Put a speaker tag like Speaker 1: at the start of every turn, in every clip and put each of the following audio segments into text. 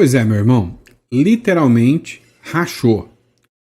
Speaker 1: Pois é, meu irmão, literalmente rachou.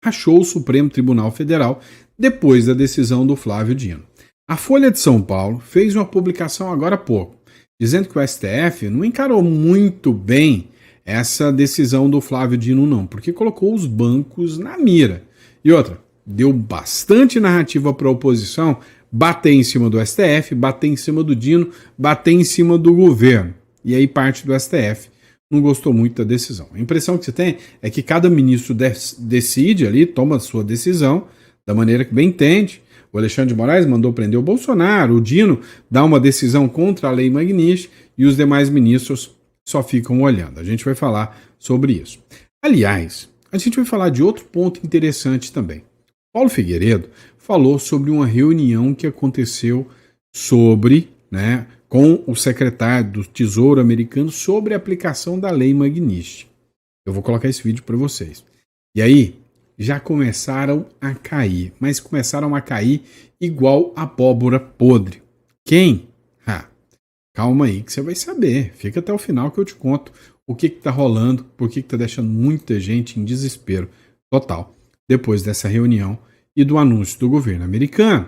Speaker 1: Rachou o Supremo Tribunal Federal depois da decisão do Flávio Dino. A Folha de São Paulo fez uma publicação agora há pouco, dizendo que o STF não encarou muito bem essa decisão do Flávio Dino não, porque colocou os bancos na mira. E outra, deu bastante narrativa para a oposição bater em cima do STF, bater em cima do Dino, bater em cima do governo. E aí parte do STF não gostou muito da decisão. A impressão que você tem é que cada ministro decide ali, toma a sua decisão da maneira que bem entende. O Alexandre de Moraes mandou prender o Bolsonaro, o Dino dá uma decisão contra a lei Magnish e os demais ministros só ficam olhando. A gente vai falar sobre isso. Aliás, a gente vai falar de outro ponto interessante também. Paulo Figueiredo falou sobre uma reunião que aconteceu com o secretário do Tesouro americano sobre a aplicação da lei Magnish. Eu vou colocar esse vídeo para vocês. E aí, já começaram a cair, mas começaram a cair igual abóbora podre. Quem? Calma aí que você vai saber. Fica até o final que eu te conto o que está rolando, por que está deixando muita gente em desespero total depois dessa reunião e do anúncio do governo americano.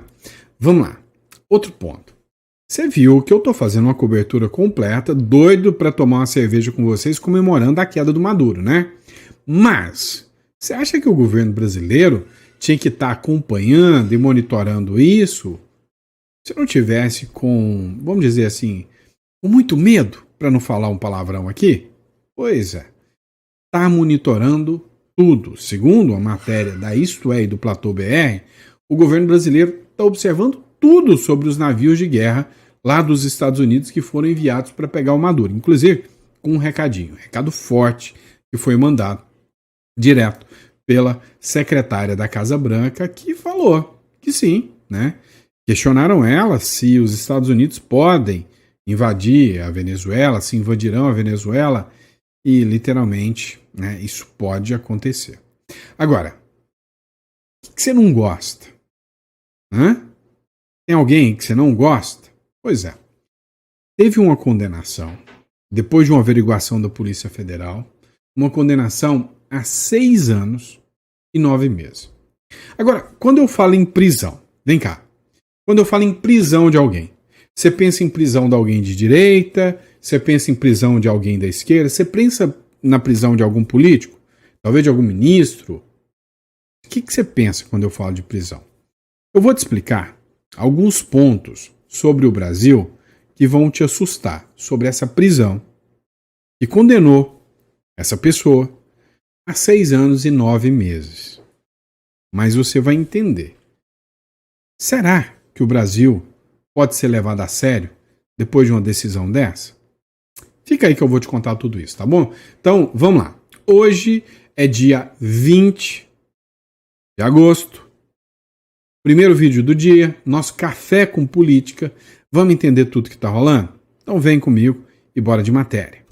Speaker 1: Vamos lá. Outro ponto. Você viu que eu estou fazendo uma cobertura completa, doido para tomar uma cerveja com vocês, comemorando a queda do Maduro, né? Mas você acha que o governo brasileiro tinha que estar acompanhando e monitorando isso? Se não tivesse com, vamos dizer assim, com muito medo, para não falar um palavrão aqui? Pois é. Está monitorando tudo. Segundo a matéria da Isto É e do Platô BR, o governo brasileiro está observando tudo sobre os navios de guerra lá dos Estados Unidos que foram enviados para pegar o Maduro. Inclusive com um recado forte que foi mandado direto pela secretária da Casa Branca, que falou que sim, né? Questionaram ela se os Estados Unidos podem invadir a Venezuela, se invadirão a Venezuela, e literalmente, né, isso pode acontecer. Agora, o que você não gosta? Tem alguém que você não gosta? Pois é. Teve uma condenação, depois de uma averiguação da Polícia Federal, uma condenação a 6 anos e 9 meses. Agora, quando eu falo em prisão, vem cá. Quando eu falo em prisão de alguém, você pensa em prisão de alguém de direita? Você pensa em prisão de alguém da esquerda? Você pensa na prisão de algum político? Talvez de algum ministro? O que você pensa quando eu falo de prisão? Eu vou te explicar alguns pontos sobre o Brasil que vão te assustar sobre essa prisão que condenou essa pessoa a 6 anos e 9 meses. Mas você vai entender. Será que o Brasil pode ser levado a sério depois de uma decisão dessa? Fica aí que eu vou te contar tudo isso, tá bom? Então, vamos lá. Hoje é dia 20 de agosto. Primeiro vídeo do dia, nosso café com política. Vamos entender tudo que tá rolando? Então vem comigo e bora de matéria.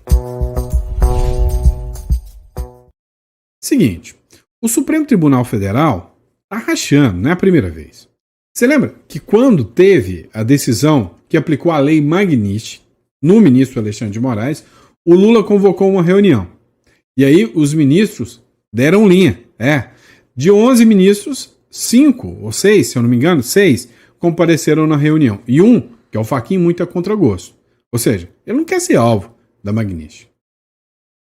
Speaker 1: Seguinte, o Supremo Tribunal Federal tá rachando, não é a primeira vez. Você lembra que quando teve a decisão que aplicou a lei Magnish no ministro Alexandre de Moraes, o Lula convocou uma reunião. E aí os ministros deram linha. De 11 ministros, 5 ou 6, se eu não me engano, 6 compareceram na reunião. E um, que é o Fachin, muito a contragosto. Ou seja, ele não quer ser alvo da Magnish.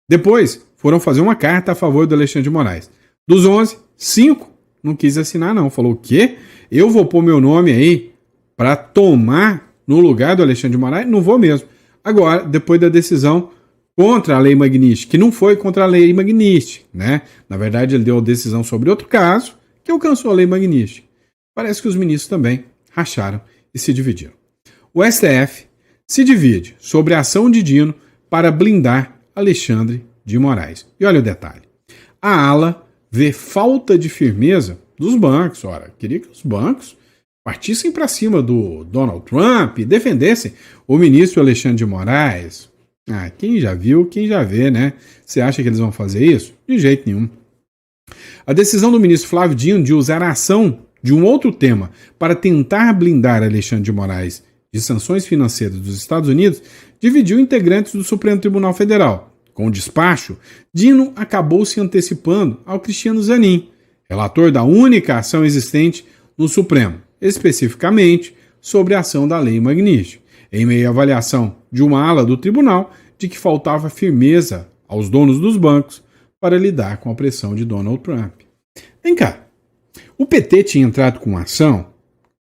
Speaker 1: Depois foram fazer uma carta a favor do Alexandre de Moraes. Dos 11, 5 não quis assinar não. Falou, o quê? Eu vou pôr meu nome aí para tomar no lugar do Alexandre de Moraes? Não vou mesmo. Agora, depois da decisão contra a lei Magnish, que não foi contra a lei Magnish, né? Na verdade, ele deu a decisão sobre outro caso que alcançou a lei Magnish. Parece que os ministros também racharam e se dividiram. O STF se divide sobre a ação de Dino para blindar Alexandre de Moraes. E olha o detalhe. A ala vê falta de firmeza dos bancos. Ora, queria que os bancos partissem para cima do Donald Trump e defendessem o ministro Alexandre de Moraes. Quem já viu, quem já vê, né? Você acha que eles vão fazer isso? De jeito nenhum. A decisão do ministro Flávio Dino de usar a ação de um outro tema para tentar blindar Alexandre de Moraes de sanções financeiras dos Estados Unidos dividiu integrantes do Supremo Tribunal Federal, Com o despacho, Dino acabou se antecipando ao Cristiano Zanin, relator da única ação existente no Supremo, especificamente sobre a ação da Lei Magnitsky, em meio à avaliação de uma ala do tribunal de que faltava firmeza aos donos dos bancos para lidar com a pressão de Donald Trump. Vem cá, o PT tinha entrado com uma ação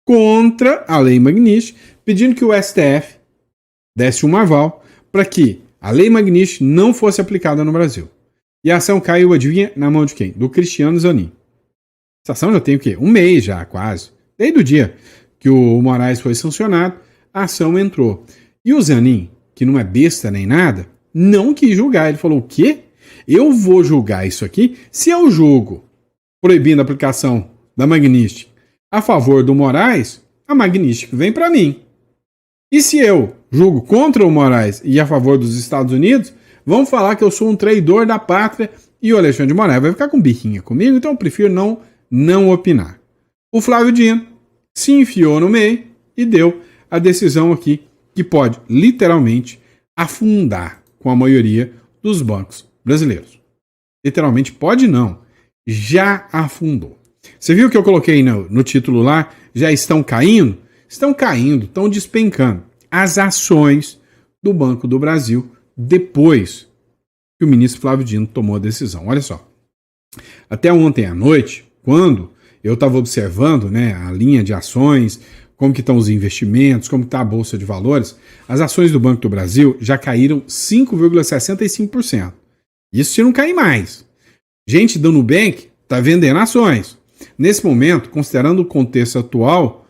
Speaker 1: contra a Lei Magnitsky, pedindo que o STF desse um aval para que a Lei Magnitsky não fosse aplicada no Brasil. E a ação caiu, adivinha, na mão de quem? Do Cristiano Zanin. Essa ação já tem o quê? Um mês já, quase. Desde o dia que o Moraes foi sancionado, a ação entrou. E o Zanin, que não é besta nem nada, não quis julgar. Ele falou, o quê? Eu vou julgar isso aqui? Se eu julgo proibindo a aplicação da Magnitsky a favor do Moraes, a Magnitsky vem para mim. E se eu julgo contra o Moraes e a favor dos Estados Unidos, vão falar que eu sou um traidor da pátria e o Alexandre de Moraes vai ficar com birrinha comigo, então eu prefiro não opinar. O Flávio Dino se enfiou no meio e deu a decisão aqui que pode literalmente afundar com a maioria dos bancos brasileiros. Literalmente pode não, já afundou. Você viu que eu coloquei no título lá, já estão caindo? Estão caindo, estão despencando as ações do Banco do Brasil depois que o ministro Flávio Dino tomou a decisão. Olha só, até ontem à noite, quando eu estava observando, né, a linha de ações, como que estão os investimentos, como está a Bolsa de Valores, as ações do Banco do Brasil já caíram 5,65%. Isso se não cair mais. Gente do Nubank está vendendo ações. Nesse momento, considerando o contexto atual,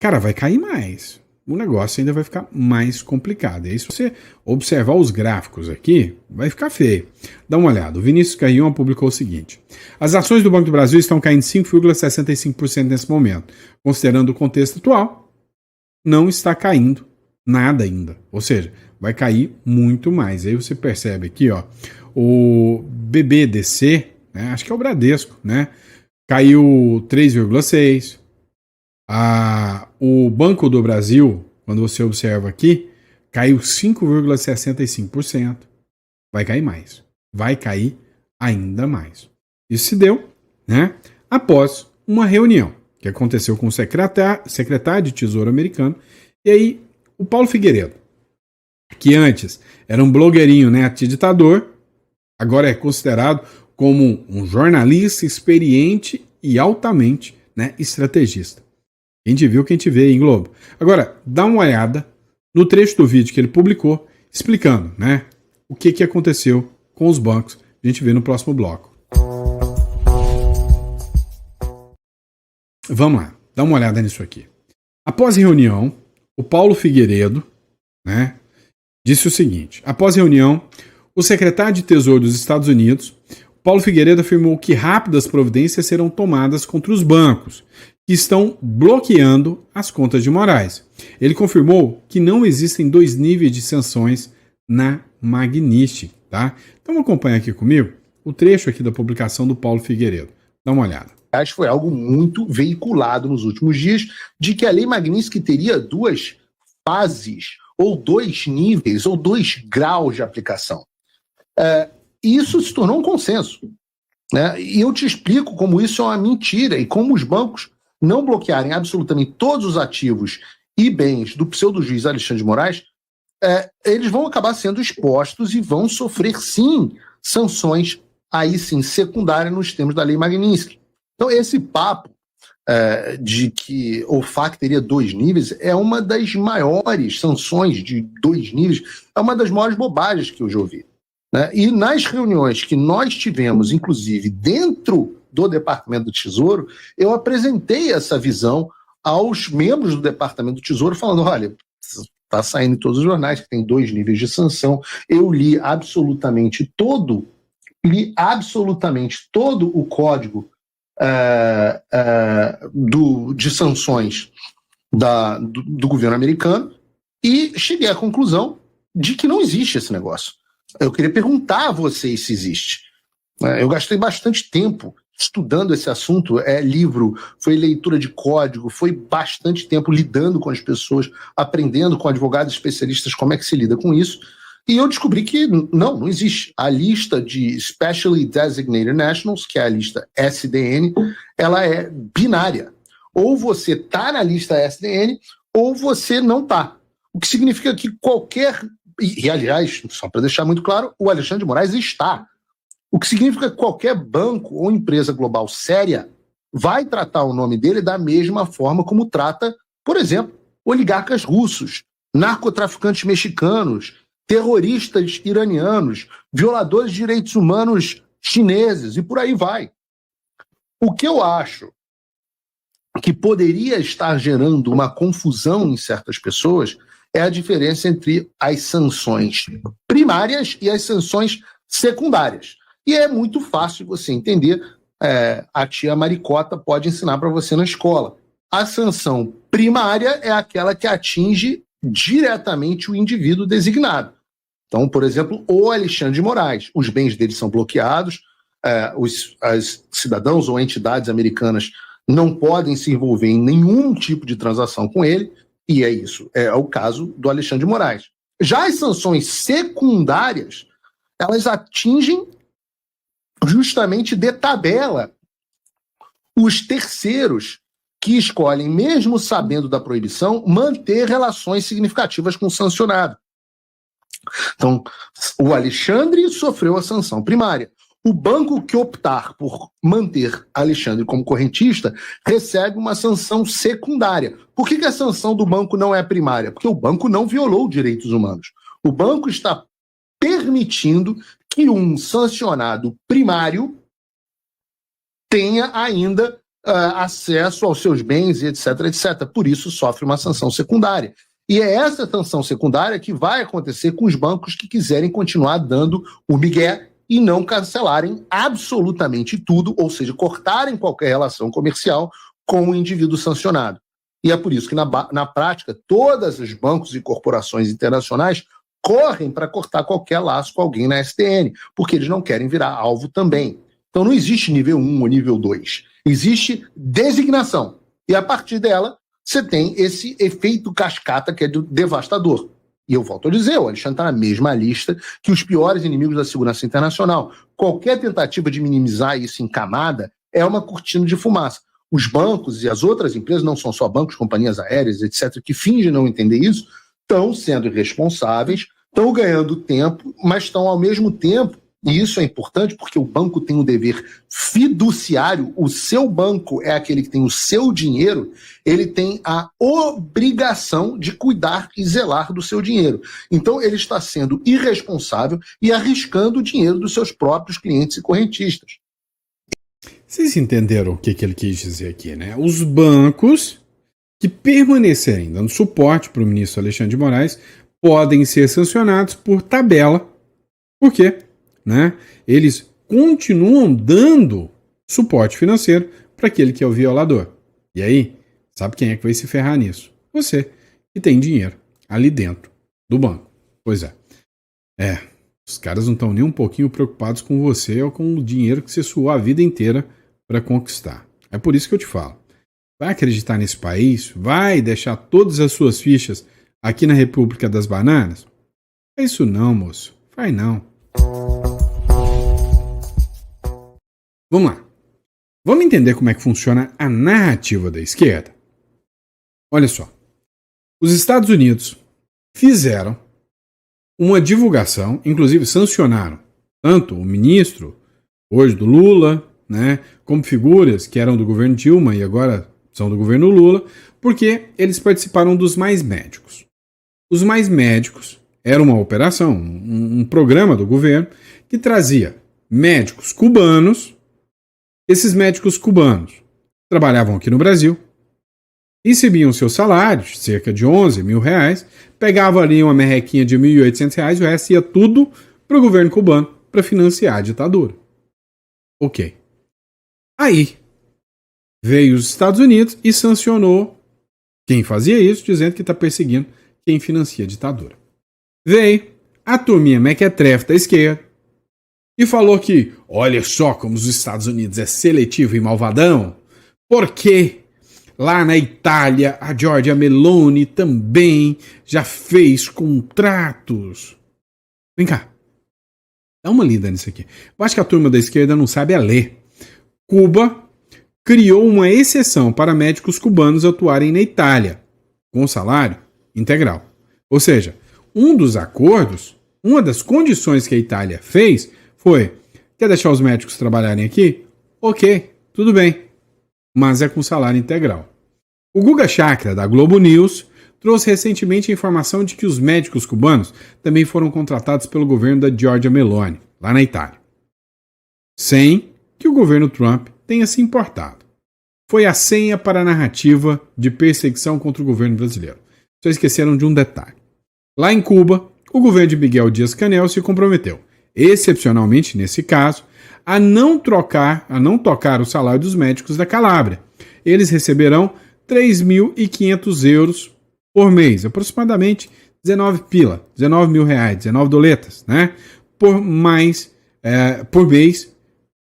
Speaker 1: cara, vai cair mais. O negócio ainda vai ficar mais complicado. E aí, se você observar os gráficos aqui, vai ficar feio. Dá uma olhada. O Vinícius Carrion publicou o seguinte. As ações do Banco do Brasil estão caindo 5,65% nesse momento. Considerando o contexto atual, não está caindo nada ainda. Ou seja, vai cair muito mais. Aí você percebe aqui, ó, o BBDC, né, acho que é o Bradesco, né, caiu 3,6%. O Banco do Brasil, quando você observa aqui, caiu 5,65%. Vai cair mais. Vai cair ainda mais. Isso se deu, né, após uma reunião que aconteceu com o secretário de Tesouro americano. E aí, o Paulo Figueiredo, que antes era um blogueirinho, né, ditador, agora é considerado como um jornalista experiente e altamente, né, estrategista. Quem te viu, quem te vê, hein, Globo? Agora, dá uma olhada no trecho do vídeo que ele publicou, explicando, né, o que aconteceu com os bancos. A gente vê no próximo bloco. Vamos lá, dá uma olhada nisso aqui. Após a reunião, o Paulo Figueiredo, né, disse o seguinte. Após a reunião, o secretário de Tesouro dos Estados Unidos, Paulo Figueiredo, afirmou que rápidas providências serão tomadas contra os bancos que estão bloqueando as contas de Moraes. Ele confirmou que não existem dois níveis de sanções na Magnitsky, tá? Então acompanha aqui comigo o trecho aqui da publicação do Paulo Figueiredo. Dá uma olhada.
Speaker 2: Acho que foi algo muito veiculado nos últimos dias de que a Lei Magnitsky teria duas fases, ou dois níveis, ou 2 graus de aplicação. Isso se tornou um consenso, né? E eu te explico como isso é uma mentira e como os bancos não bloquearem absolutamente todos os ativos e bens do pseudo-juiz Alexandre de Moraes, eles vão acabar sendo expostos e vão sofrer, sim, sanções, aí sim, secundárias nos termos da Lei Magnitsky. Então, esse papo de que o FAC teria 2 níveis é uma das maiores sanções de 2 níveis, é uma das maiores bobagens que eu já ouvi, né? E nas reuniões que nós tivemos, inclusive dentro do Departamento do Tesouro, eu apresentei essa visão aos membros do Departamento do Tesouro, falando, olha, está saindo em todos os jornais que tem 2 níveis de sanção. Eu li absolutamente todo o código de sanções do governo americano e cheguei à conclusão de que não existe esse negócio. Eu queria perguntar a vocês se existe. Eu gastei bastante tempo estudando esse assunto, livro, foi leitura de código, foi bastante tempo lidando com as pessoas, aprendendo com advogados especialistas como é que se lida com isso. E eu descobri que não existe. A lista de Specially Designated Nationals, que é a lista SDN, ela é binária. Ou você está na lista SDN, ou você não está. O que significa que qualquer... E aliás, só para deixar muito claro, o Alexandre de Moraes está. O que significa que qualquer banco ou empresa global séria vai tratar o nome dele da mesma forma como trata, por exemplo, oligarcas russos, narcotraficantes mexicanos, terroristas iranianos, violadores de direitos humanos chineses e por aí vai. O que eu acho que poderia estar gerando uma confusão em certas pessoas é a diferença entre as sanções primárias e as sanções secundárias. E é muito fácil você entender, a tia Maricota pode ensinar para você na escola. A sanção primária é aquela que atinge diretamente o indivíduo designado. Então, por exemplo, o Alexandre de Moraes, os bens dele são bloqueados, os cidadãos ou entidades americanas não podem se envolver em nenhum tipo de transação com ele, e é isso, é o caso do Alexandre de Moraes. Já as sanções secundárias, elas atingem justamente de tabela os terceiros que escolhem, mesmo sabendo da proibição, manter relações significativas com o sancionado. Então, o Alexandre sofreu a sanção primária. O banco que optar por manter Alexandre como correntista recebe uma sanção secundária. Por que a sanção do banco não é primária? Porque o banco não violou direitos humanos. O banco está permitindo que um sancionado primário tenha ainda acesso aos seus bens, etc, etc. Por isso sofre uma sanção secundária. E é essa sanção secundária que vai acontecer com os bancos que quiserem continuar dando o migué e não cancelarem absolutamente tudo, ou seja, cortarem qualquer relação comercial com o indivíduo sancionado. E é por isso que, na prática, todos os bancos e corporações internacionais correm para cortar qualquer laço com alguém na STN, porque eles não querem virar alvo também. Então não existe nível 1 ou nível 2. Existe designação. E a partir dela, você tem esse efeito cascata que é devastador. E eu volto a dizer, o Alexandre está na mesma lista que os piores inimigos da segurança internacional. Qualquer tentativa de minimizar isso em camada é uma cortina de fumaça. Os bancos e as outras empresas, não são só bancos, companhias aéreas, etc., que fingem não entender isso, estão sendo irresponsáveis, estão ganhando tempo, mas estão ao mesmo tempo, e isso é importante porque o banco tem um dever fiduciário, o seu banco é aquele que tem o seu dinheiro, ele tem a obrigação de cuidar e zelar do seu dinheiro. Então ele está sendo irresponsável e arriscando o dinheiro dos seus próprios clientes e correntistas.
Speaker 1: Vocês entenderam o que ele quis dizer aqui, né? Os bancos que permanecerem dando suporte para o ministro Alexandre de Moraes podem ser sancionados por tabela. Por quê? Né? Eles continuam dando suporte financeiro para aquele que é o violador. E aí, sabe quem é que vai se ferrar nisso? Você, que tem dinheiro ali dentro do banco. Pois é. Os caras não estão nem um pouquinho preocupados com você ou com o dinheiro que você suou a vida inteira para conquistar. É por isso que eu te falo. Vai acreditar nesse país? Vai deixar todas as suas fichas aqui na República das Bananas? É isso não, moço. Vai não. Vamos lá. Vamos entender como é que funciona a narrativa da esquerda? Olha só. Os Estados Unidos fizeram uma divulgação, inclusive sancionaram tanto o ministro, hoje do Lula, né, como figuras que eram do governo Dilma e agora são do governo Lula, porque eles participaram dos Mais Médicos. Os Mais Médicos era uma operação, um programa do governo que trazia médicos cubanos. Esses médicos cubanos trabalhavam aqui no Brasil, recebiam seus salários, cerca de 11 mil reais, pegavam ali uma merrequinha de 1.800 reais, o resto ia tudo para o governo cubano para financiar a ditadura. Ok. Aí veio os Estados Unidos e sancionou quem fazia isso, dizendo que está perseguindo quem financia a ditadura. Veio a turminha mequetrefe da esquerda e falou que, olha só como os Estados Unidos é seletivo e malvadão, porque lá na Itália a Giorgia Meloni também já fez contratos Vem cá. Dá uma lida nisso aqui. Eu acho que a turma da esquerda não sabe ler. Cuba criou uma exceção para médicos cubanos atuarem na Itália, com salário integral. Ou seja, um dos acordos, uma das condições que a Itália fez foi: quer deixar os médicos trabalharem aqui? Ok, tudo bem, mas é com salário integral. O Guga Chakra, da Globo News, trouxe recentemente a informação de que os médicos cubanos também foram contratados pelo governo da Giorgia Meloni, lá na Itália, sem que o governo Trump tenha se importado. Foi a senha para a narrativa de perseguição contra o governo brasileiro. Só esqueceram de um detalhe. Lá em Cuba, o governo de Miguel Dias-Canel se comprometeu, excepcionalmente nesse caso, a não tocar o salário dos médicos da Calábria. Eles receberão 3.500 euros por mês, aproximadamente 19 mil reais, 19 doletas, né? Por mês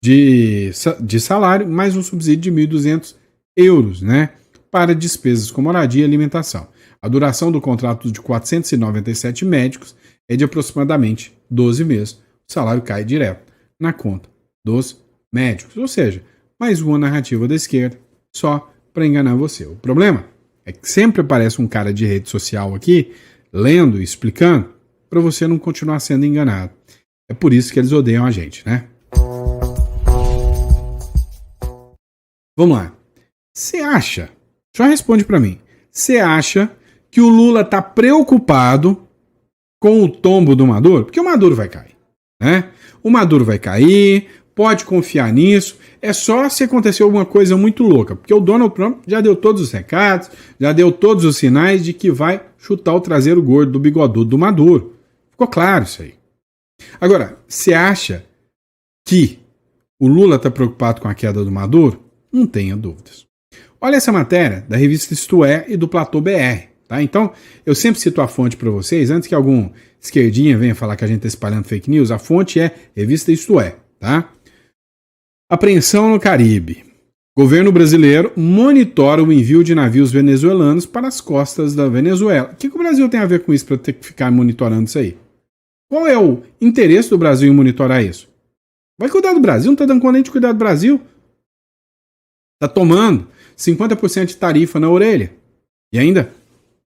Speaker 1: de salário, mais um subsídio de 1.200 euros, né? Para despesas com moradia e alimentação. A duração do contrato de 497 médicos é de aproximadamente 12 meses. O salário cai direto na conta dos médicos. Ou seja, mais uma narrativa da esquerda só para enganar você. O problema é que sempre aparece um cara de rede social aqui, lendo e explicando, para você não continuar sendo enganado. É por isso que eles odeiam a gente, né? Vamos lá. Você acha, só responde para mim, você acha que o Lula está preocupado com o tombo do Maduro? Porque o Maduro vai cair, né? O Maduro vai cair, pode confiar nisso. É só se acontecer alguma coisa muito louca, porque o Donald Trump já deu todos os recados, já deu todos os sinais de que vai chutar o traseiro gordo do bigodudo do Maduro. Ficou claro isso aí. Agora, você acha que o Lula está preocupado com a queda do Maduro? Não tenha dúvidas. Olha essa matéria da revista Isto É e do Platô BR. Tá? Então, eu sempre cito a fonte para vocês, antes que algum esquerdinha venha falar que a gente está espalhando fake news, a fonte é revista Isto É. Tá? Apreensão no Caribe. Governo brasileiro monitora o envio de navios venezuelanos para as costas da Venezuela. O que o Brasil tem a ver com isso para ter que ficar monitorando isso aí? Qual é o interesse do Brasil em monitorar isso? Vai cuidar do Brasil, não está dando conta nem de cuidar do Brasil. Está tomando 50% de tarifa na orelha. E ainda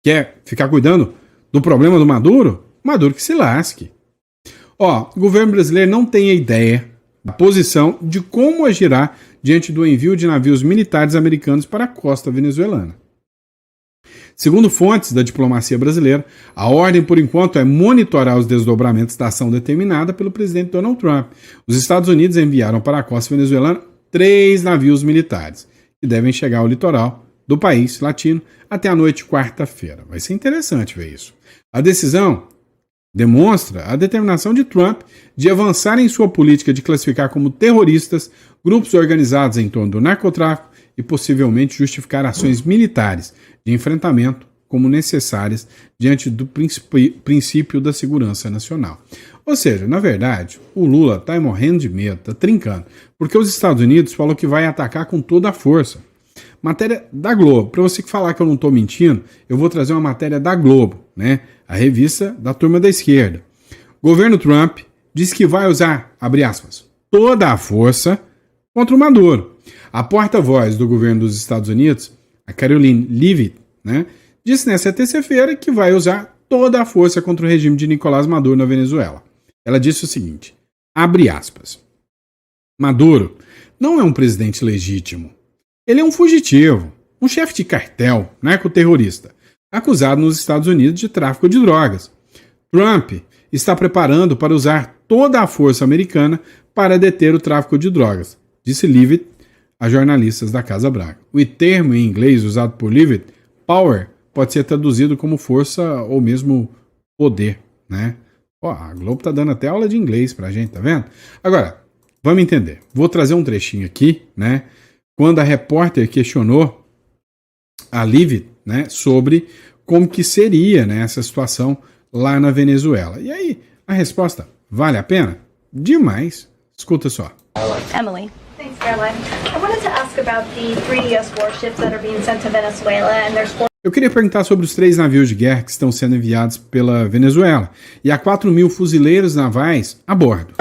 Speaker 1: quer ficar cuidando do problema do Maduro? Maduro que se lasque. Ó, o governo brasileiro não tem a ideia da posição de como agirá diante do envio de navios militares americanos para a costa venezuelana. Segundo fontes da diplomacia brasileira, a ordem, por enquanto, é monitorar os desdobramentos da ação determinada pelo presidente Donald Trump. Os Estados Unidos enviaram para a costa venezuelana 3 navios militares, que devem chegar ao litoral do país latino até a noite de quarta-feira. Vai ser interessante ver isso. A decisão demonstra a determinação de Trump de avançar em sua política de classificar como terroristas grupos organizados em torno do narcotráfico e possivelmente justificar ações militares de enfrentamento como necessárias diante do princípio da segurança nacional. Ou seja, na verdade, o Lula está morrendo de medo, está trincando, porque os Estados Unidos falou que vai atacar com toda a força. Matéria da Globo. Para você que falar que eu não estou mentindo, eu vou trazer uma matéria da Globo, né? A revista da turma da esquerda. Governo Trump diz que vai usar, abre aspas, toda a força contra o Maduro. A porta-voz do governo dos Estados Unidos, a Karoline Leavitt, né, disse nesta terça-feira que vai usar toda a força contra o regime de Nicolás Maduro na Venezuela. Ela disse o seguinte, abre aspas, Maduro não é um presidente legítimo. Ele é um fugitivo, um chefe de cartel, narcoterrorista, acusado nos Estados Unidos de tráfico de drogas. Trump está preparando para usar toda a força americana para deter o tráfico de drogas, disse Leavitt a jornalistas da Casa Branca. O termo em inglês usado por Leavitt, power, pode ser traduzido como força ou mesmo poder, né? Ó, a Globo tá dando até aula de inglês pra gente, tá vendo? Agora, vamos entender. Vou trazer um trechinho aqui, né? Quando a repórter questionou a Leavitt, né, sobre como que seria, né, essa situação lá na Venezuela. E aí, a resposta, vale a pena? Demais. Escuta só.
Speaker 3: Emily. Thanks, Caroline. I wanted to ask about the 3 U.S. warships that are being sent to Venezuela, and there's 4
Speaker 1: Eu queria perguntar sobre os 3 navios de guerra que estão sendo enviados pela Venezuela e há 4.000 fuzileiros navais a bordo.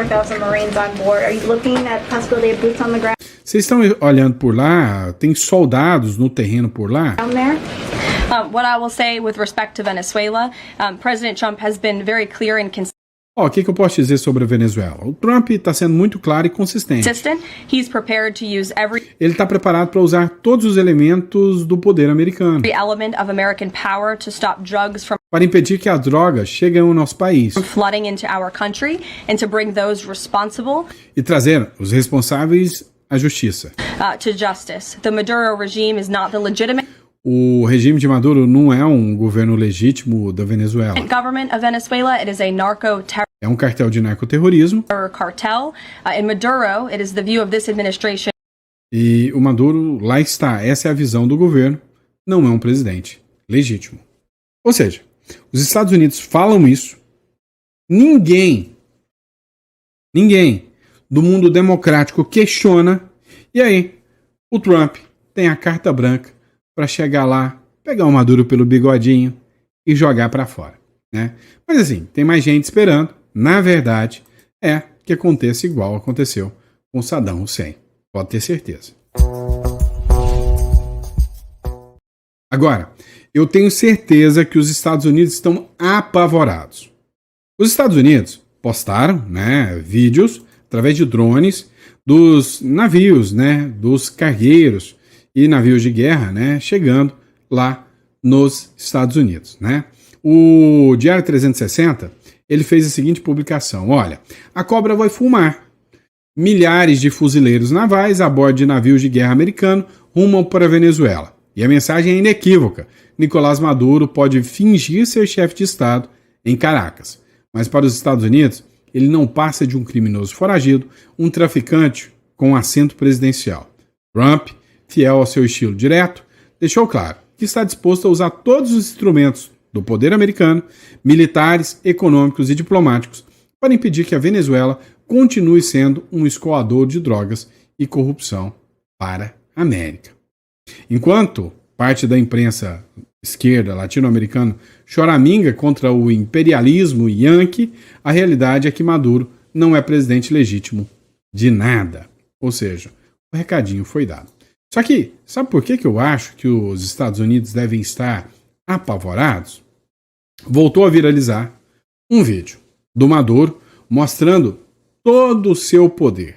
Speaker 1: Vocês estão olhando por lá? Tem soldados no terreno por lá?
Speaker 3: What I will say with respect to Venezuela, President Trump has been very clear and consistent.
Speaker 1: O que eu posso dizer sobre a Venezuela? O Trump está sendo muito claro e consistente.
Speaker 3: He's prepared to use
Speaker 1: Ele está preparado para usar todos os elementos do poder americano
Speaker 3: element of American power to stop drugs from
Speaker 1: para impedir que as drogas cheguem ao nosso país
Speaker 3: flooding into our country and to bring those responsible
Speaker 1: e trazer os responsáveis à justiça.
Speaker 3: To justice. The Maduro regime is not the legitimate
Speaker 1: O regime de Maduro não é um governo legítimo da Venezuela.
Speaker 3: government of Venezuela. It is a narco-terror
Speaker 1: É um cartel de narcoterrorismo
Speaker 3: cartel. In Maduro, it is the view of this administration.
Speaker 1: e o Maduro, lá está, essa é a visão do governo, não é um presidente legítimo. Ou seja, os Estados Unidos falam isso, ninguém do mundo democrático questiona, e aí o Trump tem a carta branca para chegar lá, pegar o Maduro pelo bigodinho e jogar para fora, né? Mas assim, tem mais gente esperando. Na verdade, é que aconteça igual aconteceu com Saddam Hussein. Pode ter certeza. Agora, eu tenho certeza que os Estados Unidos estão apavorados. Os Estados Unidos postaram, né, vídeos através de drones dos navios, né, dos cargueiros e navios de guerra, né, chegando lá nos Estados Unidos, né? O Diário 360, ele fez a seguinte publicação: olha, a cobra vai fumar. Milhares de fuzileiros navais a bordo de navios de guerra americano rumam para a Venezuela. E a mensagem é inequívoca: Nicolás Maduro pode fingir ser chefe de Estado em Caracas, mas para os Estados Unidos, ele não passa de um criminoso foragido, um traficante com assento presidencial. Trump, fiel ao seu estilo direto, deixou claro que está disposto a usar todos os instrumentos do poder americano, militares, econômicos e diplomáticos, para impedir que a Venezuela continue sendo um escoador de drogas e corrupção para a América. Enquanto parte da imprensa esquerda latino-americana choraminga contra o imperialismo yankee, a realidade é que Maduro não é presidente legítimo de nada. Ou seja, o recadinho foi dado. Só que, sabe por que eu acho que os Estados Unidos devem estar apavorados? Voltou a viralizar um vídeo do Maduro mostrando todo o seu poder.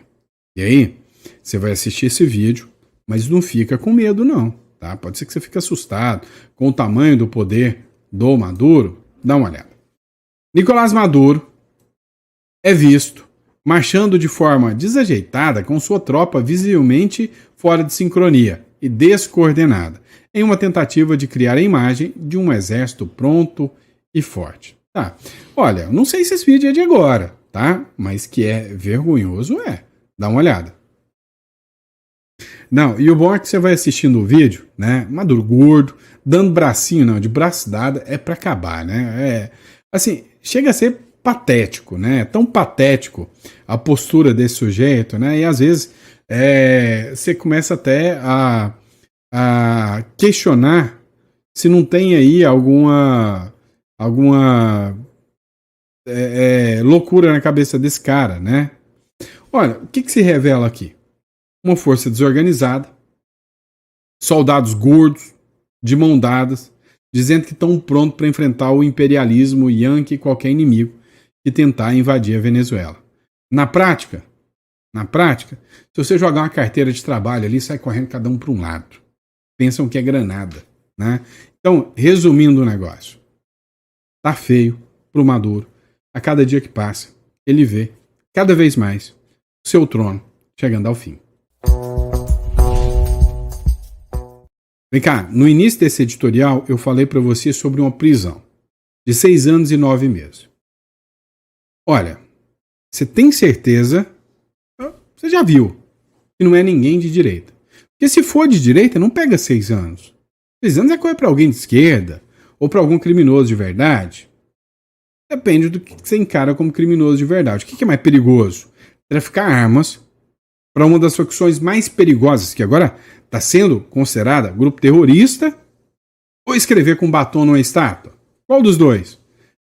Speaker 1: E aí, você vai assistir esse vídeo, mas não fica com medo não, tá? Pode ser que você fique assustado com o tamanho do poder do Maduro. Dá uma olhada. Nicolás Maduro é visto marchando de forma desajeitada com sua tropa visivelmente fora de sincronia e descoordenada, em uma tentativa de criar a imagem de um exército pronto e forte. Tá. Olha, não sei se esse vídeo é de agora, tá? Mas que é vergonhoso é. Dá uma olhada. Não, e o bom é que você vai assistindo o vídeo, né? Maduro gordo, dando bracinho, não, de braço dado é pra acabar, né? Assim, chega a ser patético, né? É tão patético a postura desse sujeito, né? E às vezes você começa até a questionar se não tem aí alguma loucura na cabeça desse cara, né? Olha, o que se revela aqui? Uma força desorganizada, soldados gordos, de mão dadas, dizendo que estão prontos para enfrentar o imperialismo yankee e qualquer inimigo que tentar invadir a Venezuela. Na prática, se você jogar uma carteira de trabalho ali, sai correndo cada um para um lado. Pensam que é granada, né? Então, resumindo o negócio, tá feio pro Maduro. A cada dia que passa, ele vê cada vez mais o seu trono chegando ao fim. Vem cá, no início desse editorial eu falei para você sobre uma prisão de 6 anos e 9 meses. Olha, você tem certeza, você já viu, que não é ninguém de direita. Porque se for de direita, não pega 6 anos. 6 anos é coisa para alguém de esquerda ou para algum criminoso de verdade. Depende do que você encara como criminoso de verdade. O que é mais perigoso? Traficar armas para uma das facções mais perigosas, que agora está sendo considerada grupo terrorista, ou vou escrever com batom numa estátua? Qual dos dois?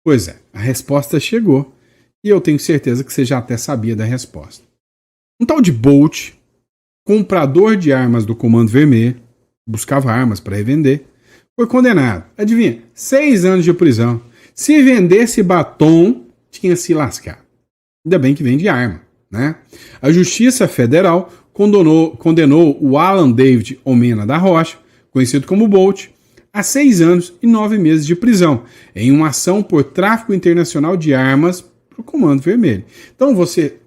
Speaker 1: Pois é, a resposta chegou e eu tenho certeza que você já até sabia da resposta. Um tal de Bolt, comprador de armas do Comando Vermelho, buscava armas para revender, foi condenado. Adivinha? 6 anos de prisão. Se vendesse batom, tinha se lascado. Ainda bem que vende arma, né? A Justiça Federal condenou o Alan David Omena da Rocha, conhecido como Bolt, a 6 anos e 9 meses de prisão, em uma ação por tráfico internacional de armas para o Comando Vermelho. Então, você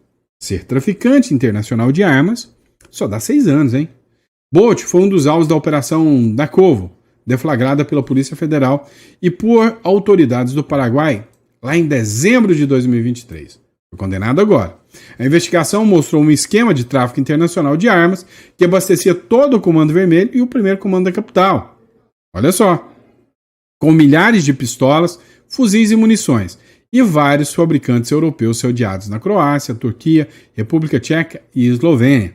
Speaker 1: ser traficante internacional de armas só dá 6 anos, hein? Bolt foi um dos alvos da Operação Dakovo, deflagrada pela Polícia Federal e por autoridades do Paraguai lá em dezembro de 2023. Foi condenado agora. A investigação mostrou um esquema de tráfico internacional de armas que abastecia todo o Comando Vermelho e o primeiro comando da capital. Olha só. Com milhares de pistolas, fuzis e munições, e vários fabricantes europeus sediados na Croácia, Turquia, República Tcheca e Eslovênia.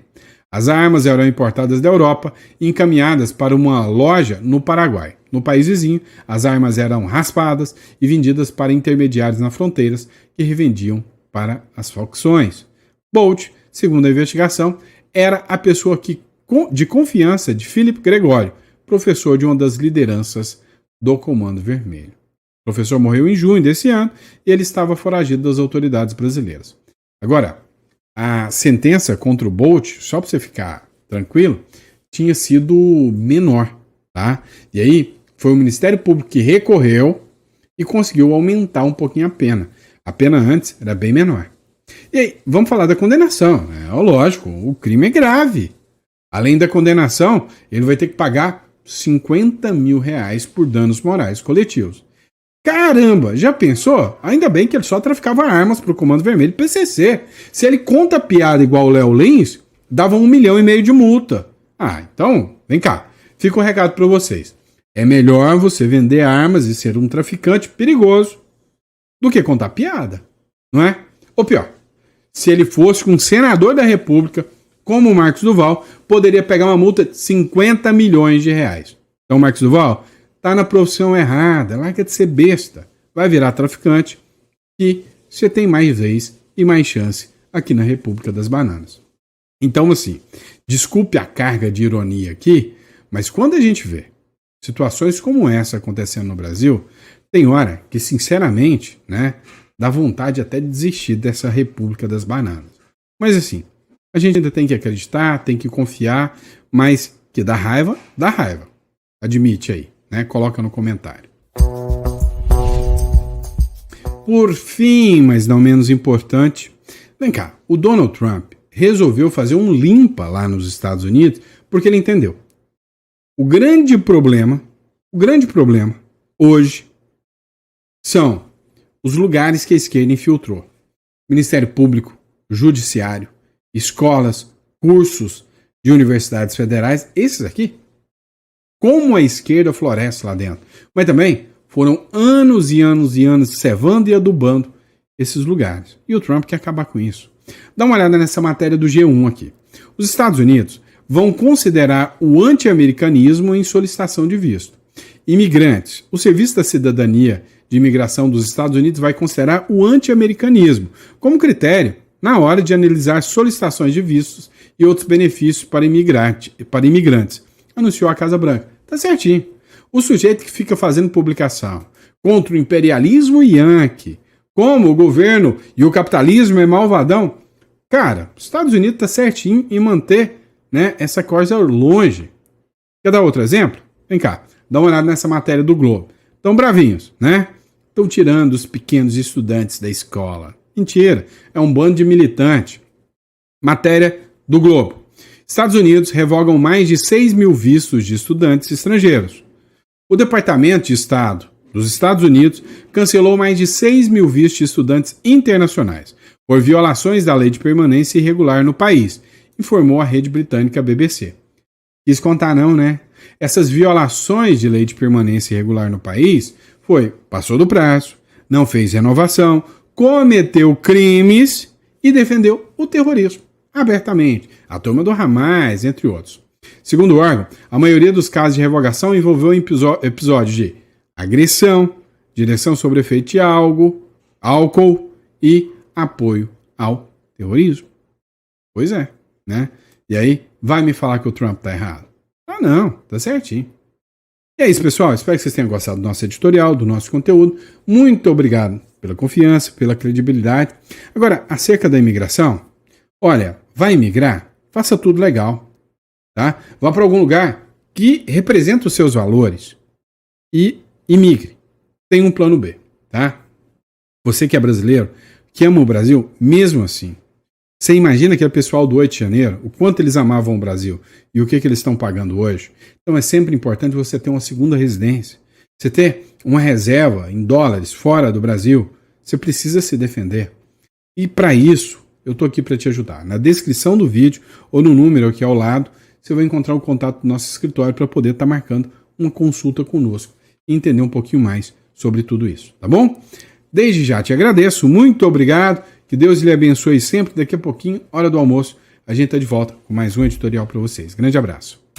Speaker 1: As armas eram importadas da Europa e encaminhadas para uma loja no Paraguai. No país vizinho, as armas eram raspadas e vendidas para intermediários nas fronteiras que revendiam para as facções. Bolt, segundo a investigação, era a pessoa de confiança de Philip Gregório, professor de uma das lideranças do Comando Vermelho. O professor morreu em junho desse ano e ele estava foragido das autoridades brasileiras. Agora, a sentença contra o Bolt, só para você ficar tranquilo, tinha sido menor, tá? E aí foi o Ministério Público que recorreu e conseguiu aumentar um pouquinho a pena. A pena antes era bem menor. E aí, vamos falar da condenação. Lógico, o crime é grave. Além da condenação, ele vai ter que pagar R$50 mil por danos morais coletivos. Caramba, já pensou? Ainda bem que ele só traficava armas para o Comando Vermelho PCC. Se ele conta piada igual o Léo Lins, dava R$1,5 milhão de multa. Então, vem cá. Fica um recado para vocês. É melhor você vender armas e ser um traficante perigoso do que contar piada, não é? Ou pior, se ele fosse um senador da República, como o Marcos Duval, poderia pegar uma multa de R$50 milhões. Então, Marcos Duval, tá na profissão errada, larga de ser besta, vai virar traficante e você tem mais vez e mais chance aqui na República das Bananas. Então, assim, desculpe a carga de ironia aqui, mas quando a gente vê situações como essa acontecendo no Brasil, tem hora que, sinceramente, né, dá vontade até de desistir dessa República das Bananas. Mas, assim, a gente ainda tem que acreditar, tem que confiar, mas que dá raiva, dá raiva. Admite aí. Né? Coloca no comentário. Por fim, mas não menos importante, vem cá, o Donald Trump resolveu fazer um limpa lá nos Estados Unidos porque ele entendeu. O grande problema hoje são os lugares que a esquerda infiltrou. Ministério Público, Judiciário, escolas, cursos de universidades federais, esses aqui. Como a esquerda floresce lá dentro. Mas também foram anos e anos e anos cevando e adubando esses lugares. E o Trump quer acabar com isso. Dá uma olhada nessa matéria do G1 aqui. Os Estados Unidos vão considerar o anti-americanismo em solicitação de visto. Imigrantes. O Serviço da Cidadania de Imigração dos Estados Unidos vai considerar o anti-americanismo como critério na hora de analisar solicitações de vistos e outros benefícios para imigrantes. Anunciou a Casa Branca. Tá certinho. O sujeito que fica fazendo publicação contra o imperialismo yankee, como o governo e o capitalismo é malvadão, cara, os Estados Unidos tá certinho em manter, né, essa coisa longe. Quer dar outro exemplo? Vem cá, dá uma olhada nessa matéria do Globo. Tão bravinhos, né? Estão tirando os pequenos estudantes da escola. Mentira, é um bando de militante. Matéria do Globo. Estados Unidos revogam mais de 6 mil vistos de estudantes estrangeiros. O Departamento de Estado dos Estados Unidos cancelou mais de 6 mil vistos de estudantes internacionais por violações da lei de permanência irregular no país, informou a rede britânica BBC. Quis contar não, né? Essas violações de lei de permanência irregular no país passou do prazo, não fez renovação, cometeu crimes e defendeu o terrorismo abertamente, a turma do Hamas, entre outros. Segundo o órgão, a maioria dos casos de revogação envolveu episódios de agressão, direção sobre efeito de álcool e apoio ao terrorismo. Pois é, né? E aí, vai me falar que o Trump tá errado? Ah, não, tá certinho. E é isso, pessoal. Espero que vocês tenham gostado do nosso editorial, do nosso conteúdo. Muito obrigado pela confiança, pela credibilidade. Agora, acerca da imigração, olha, vai imigrar? Faça tudo legal, tá? Vá para algum lugar que representa os seus valores e imigre. Tem um plano B, tá? Você que é brasileiro, que ama o Brasil, mesmo assim, você imagina aquele pessoal do 8 de janeiro, o quanto eles amavam o Brasil e o que eles estão pagando hoje? Então é sempre importante você ter uma segunda residência. Você ter uma reserva em dólares fora do Brasil, você precisa se defender. E para isso, eu estou aqui para te ajudar. Na descrição do vídeo ou no número aqui ao lado, você vai encontrar o contato do nosso escritório para poder estar marcando uma consulta conosco e entender um pouquinho mais sobre tudo isso, tá bom? Desde já te agradeço, muito obrigado, que Deus lhe abençoe sempre. Daqui a pouquinho, hora do almoço, a gente está de volta com mais um editorial para vocês. Grande abraço.